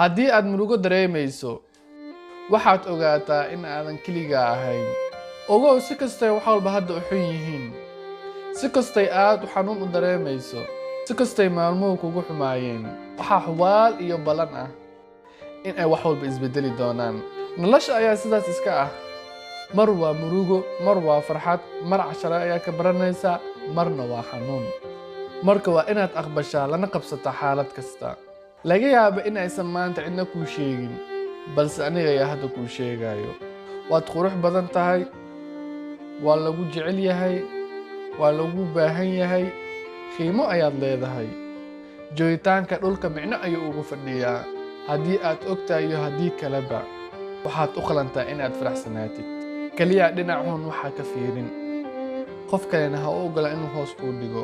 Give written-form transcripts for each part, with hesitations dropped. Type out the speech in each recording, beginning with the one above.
haddii aad murugo dareemayso waxaad ogaataa in aadan keligaa ahayn. ogow si kastay wax walba hadda u xun yihiin, si kastay aad u xanuun u dareemayso, si kastay maalmuhu kugu xumaayeen, waxaa hubaal iyo ballan ah in ay wax walba isbedeli doonaan. nolosha ayaa sidaas iska ah, mar waa murugo, mar waa farxad, mar casharo ayaa ka baranaysa, marna waa xanuun. marka waa inaad aqbashaa lana qabsataa xaalad kasta. laga yaabo in aysan maanta cidna kuu sheegin, balse aniga ayaa hadda kuu sheegayo. waad qurux badan tahay, waa lagu jecel yahay, waa lagu baahan yahay, qiimo ayaad leedahay. joogitaanka dhulka micno ayuu ugu fadhiyaa, haddii aad ogtahay iyo haddii kaleba. waxaad u qalantaa inaad faraxsanaatid. kaliya dhinacuun waxaa ka fiirin, qof kalena ha u ogola inuu hoos kuu dhigo.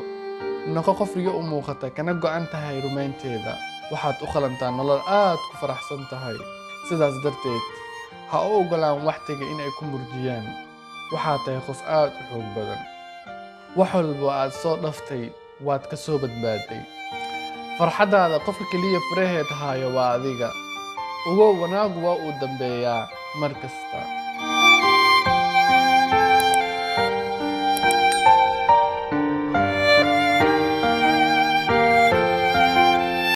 noqo qof riyo u muuqata kana go'an tahay rumaynteeda. waxaad u qalantaa nolol aad ku faraxsan tahay. sidaas darteed ha u ogolaan wax taga inay ku murjiyaan. waxaad tahay qof aad u xoog badan. wax walba aad soo dhaftay waad ka soo badbaaday. farxaddaada qofka keliya faraheed haayo waa adiga. ogow wanaagu waa uu dambeeyaa mar kasta.